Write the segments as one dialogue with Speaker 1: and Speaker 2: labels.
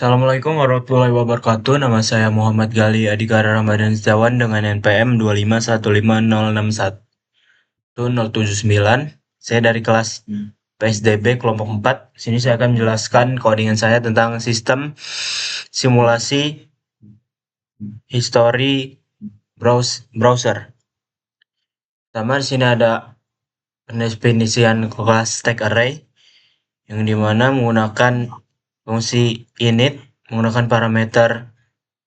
Speaker 1: Assalamualaikum warahmatullahi wabarakatuh. Nama saya Muhammad Gali Adhikara Ramadan Setiawan dengan NPM 251506179. Saya dari kelas PSDB kelompok 4. Sini saya akan menjelaskan codingan saya tentang sistem simulasi history browser. Pertama di sini ada pendefinisian kelas stack array yang dimana menggunakan fungsi init menggunakan parameter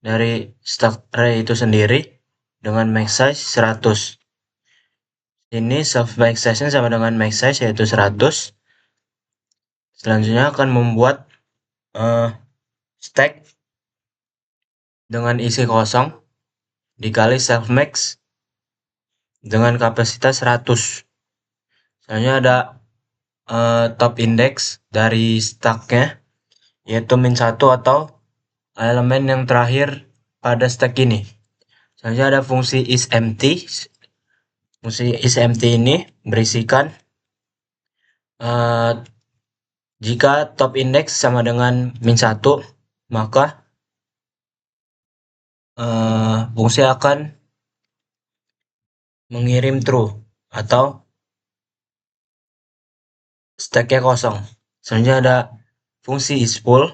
Speaker 1: dari stack array itu sendiri dengan max size 100. Ini self max size sama dengan max size yaitu 100. Selanjutnya akan membuat stack dengan isi kosong dikali self max dengan kapasitas 100. Selanjutnya ada top index dari stacknya yaitu min1 atau elemen yang terakhir pada stack ini. Selanjutnya ada fungsi isEmpty. Fungsi isEmpty ini berisikan jika top index sama dengan min1, maka fungsi akan mengirim true atau stacknya kosong. Selanjutnya ada fungsi isFull.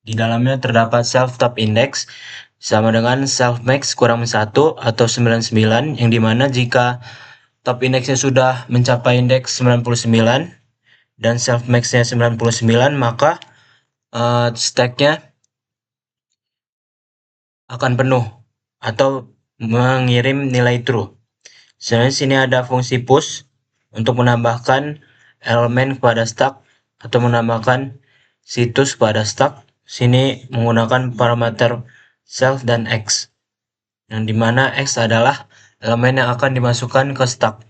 Speaker 1: Di dalamnya terdapat self top index sama dengan self max kurang min 1 atau 99, yang dimana jika top indexnya sudah mencapai indeks 99 dan self maxnya 99, maka stacknya akan penuh atau mengirim nilai true. Selanjutnya sini ada fungsi push untuk menambahkan elemen kepada stack atau menambahkan situs kepada stack. Sini menggunakan parameter self dan x, yang dimana x adalah elemen yang akan dimasukkan ke stack.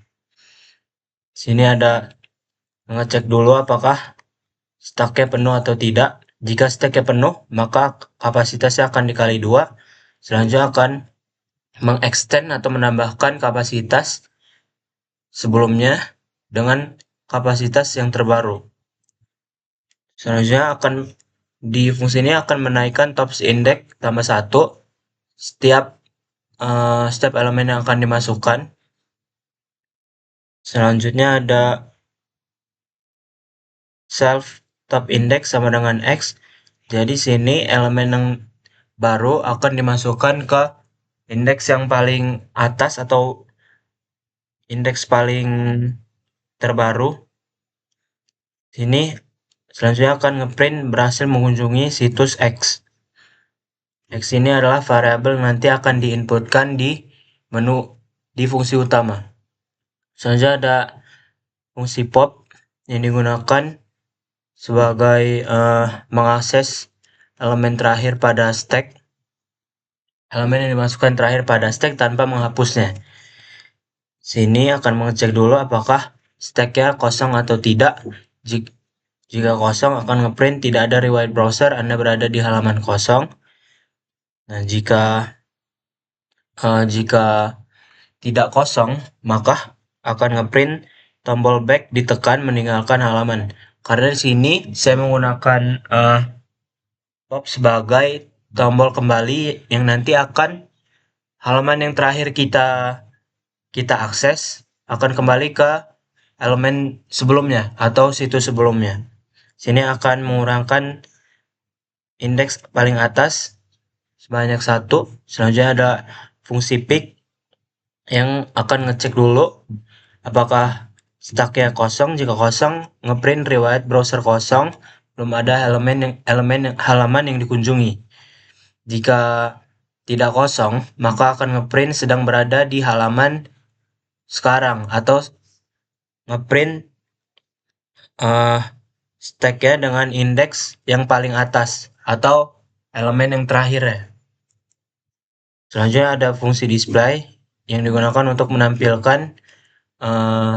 Speaker 1: Sini ada mengecek dulu apakah stacknya penuh atau tidak. Jika stacknya penuh, maka kapasitasnya akan dikali 2. Selanjutnya akan mengextend atau menambahkan kapasitas sebelumnya dengan kapasitas yang terbaru. Selanjutnya akan di fungsi ini akan menaikkan top index tambah 1 setiap elemen yang akan dimasukkan. Selanjutnya ada self top index sama dengan x. Jadi sini elemen yang baru akan dimasukkan ke indeks yang paling atas atau indeks paling terbaru. Sini selanjutnya akan ngeprint berhasil mengunjungi situs x. X ini adalah variabel nanti akan diinputkan di menu di fungsi utama. Selanjutnya ada fungsi pop yang digunakan sebagai mengakses elemen terakhir pada stack. Elemen yang dimasukkan terakhir pada stack tanpa menghapusnya. Sini akan mengecek dulu apakah stacknya kosong atau tidak. Jika kosong akan ngeprint tidak ada riwayat browser, Anda berada di halaman kosong. Nah, jika tidak kosong, maka akan ngeprint tombol back ditekan meninggalkan halaman. Karena di sini saya menggunakan pop sebagai tombol kembali yang nanti akan halaman yang terakhir kita akses akan kembali ke elemen sebelumnya atau situs sebelumnya. Sini akan mengurangkan indeks paling atas sebanyak 1. Selanjutnya ada fungsi pick yang akan ngecek dulu apakah stacknya kosong. Jika kosong, ngeprint riwayat browser kosong, belum ada halaman yang dikunjungi. Jika tidak kosong, maka akan ngeprint sedang berada di halaman sekarang atau ngeprint stacknya dengan indeks yang paling atas atau elemen yang terakhir ya. Selanjutnya ada fungsi display yang digunakan untuk menampilkan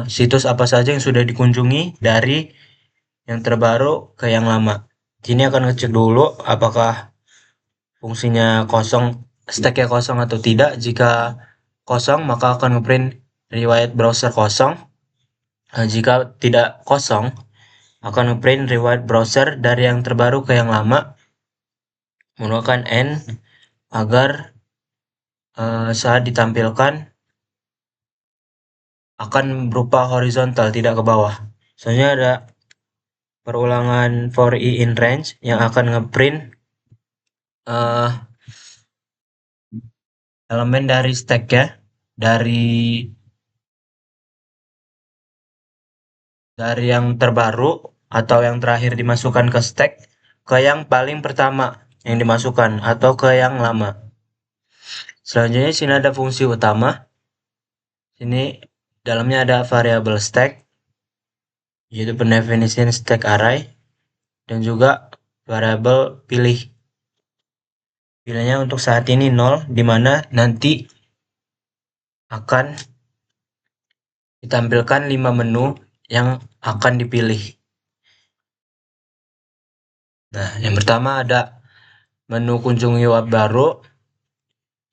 Speaker 1: situs apa saja yang sudah dikunjungi dari yang terbaru ke yang lama. Sini akan ngecek dulu apakah fungsinya kosong, stacknya kosong atau tidak. Jika kosong, maka akan ngeprint riwayat browser kosong. Jika tidak kosong, akan ngeprint riwayat browser dari yang terbaru ke yang lama. menggunakan N agar saat ditampilkan akan berupa horizontal, tidak ke bawah. Soalnya ada perulangan for i in range yang akan ngeprint uh, elemen dari stack ya, dari yang terbaru atau yang terakhir dimasukkan ke stack ke yang paling pertama yang dimasukkan atau ke yang lama. Selanjutnya sini ada fungsi utama. Sini dalamnya ada variabel stack, yaitu pendefinisian stack array, dan juga variabel pilih. Pilihnya untuk saat ini 0, di mana nanti akan ditampilkan 5 menu yang akan dipilih. Nah, yang pertama ada menu kunjungi web baru.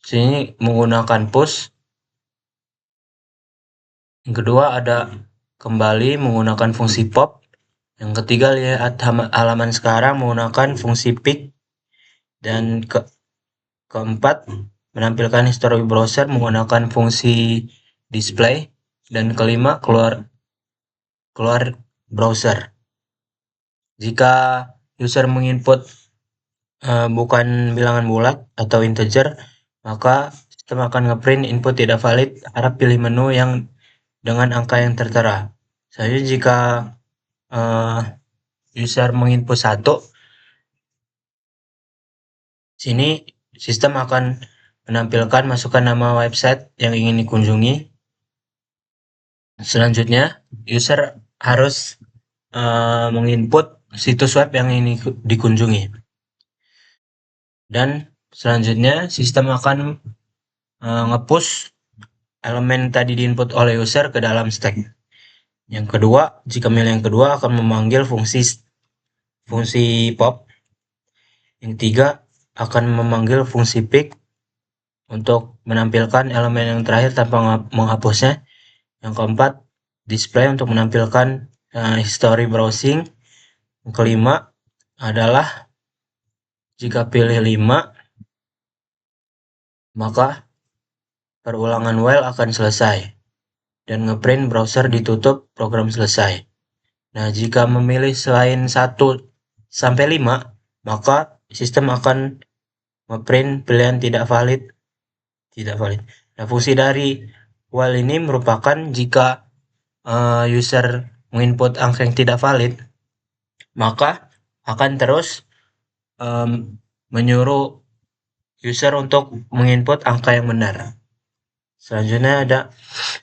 Speaker 1: Sini menggunakan push. Yang kedua ada kembali menggunakan fungsi pop. Yang ketiga lihat halaman sekarang menggunakan fungsi pick. Dan keempat menampilkan history browser menggunakan fungsi display. Dan kelima keluar browser. Jika user menginput bukan bilangan bulat atau integer, maka sistem akan ngeprint input tidak valid, harap pilih menu yang dengan angka yang tertera. Selanjutnya jika user menginput 1, sini sistem akan menampilkan masukkan nama website yang ingin dikunjungi. Selanjutnya user harus menginput situs web yang ingin dikunjungi. Dan selanjutnya sistem akan nge-push elemen tadi diinput oleh user ke dalam stack. Yang kedua, jika milih yang kedua akan memanggil fungsi pop. Yang ketiga akan memanggil fungsi pick untuk menampilkan elemen yang terakhir tanpa menghapusnya. Yang keempat, display untuk menampilkan history browsing. Yang kelima adalah jika pilih 5, maka perulangan while akan selesai dan ngeprint browser ditutup, program selesai. Nah, jika memilih selain 1 sampai 5, maka sistem akan ngeprint pilihan tidak valid. Nah, fungsi dari while ini merupakan jika user menginput angka yang tidak valid, maka akan terus menyuruh user untuk menginput angka yang benar. Selanjutnya ada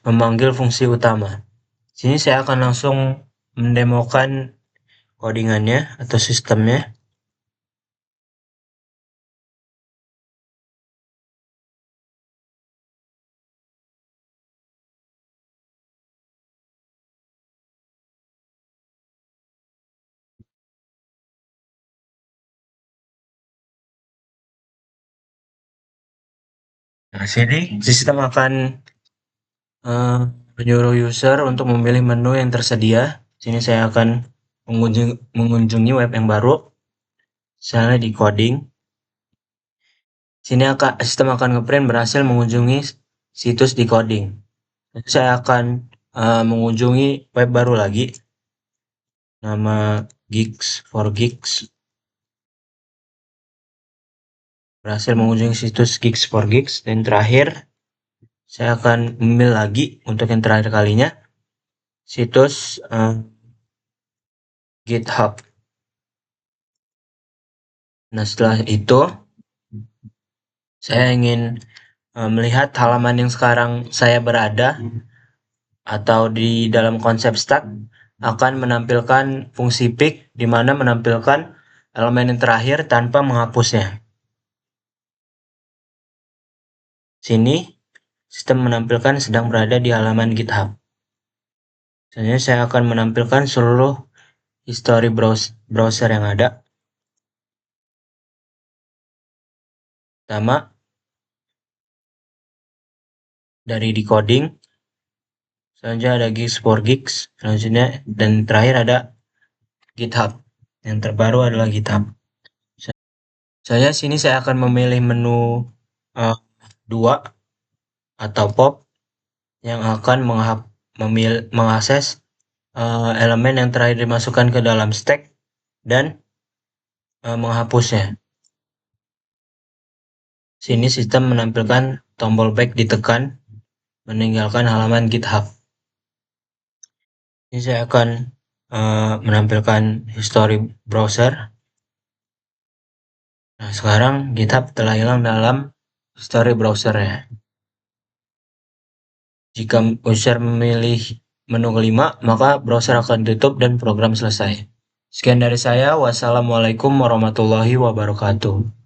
Speaker 1: memanggil fungsi utama. Sini saya akan langsung mendemokan codingannya atau sistemnya. Nah, sini sistem akan menyuruh user untuk memilih menu yang tersedia. Sini saya akan mengunjungi web yang baru. Misalnya di coding. Sini sistem akan ngeprint berhasil mengunjungi situs di coding. Saya akan mengunjungi web baru lagi. Nama Geeks for Geeks. Berhasil mengunjungi situs Geeks for Geeks. Dan terakhir, saya akan memilih lagi untuk yang terakhir kalinya situs GitHub. Nah, setelah itu saya ingin melihat halaman yang sekarang saya berada atau di dalam konsep stack akan menampilkan fungsi pick di mana menampilkan elemen yang terakhir tanpa menghapusnya. Sini sistem menampilkan sedang berada di halaman GitHub. Selanjutnya saya akan menampilkan seluruh history browser yang ada. Pertama, dari decoding. Selanjutnya ada Geeks for Geeks. Selanjutnya dan terakhir ada GitHub. Yang terbaru adalah GitHub. Saya akan memilih menu eh, 2 atau pop yang akan mengakses elemen yang terakhir dimasukkan ke dalam stack dan menghapusnya. Sini sistem menampilkan tombol back ditekan meninggalkan halaman GitHub. Ini saya akan menampilkan history browser. Nah, sekarang GitHub telah hilang dalam history browser ya. Jika user memilih menu kelima, maka browser akan tutup dan program selesai. Sekian dari saya. Wassalamualaikum warahmatullahi wabarakatuh.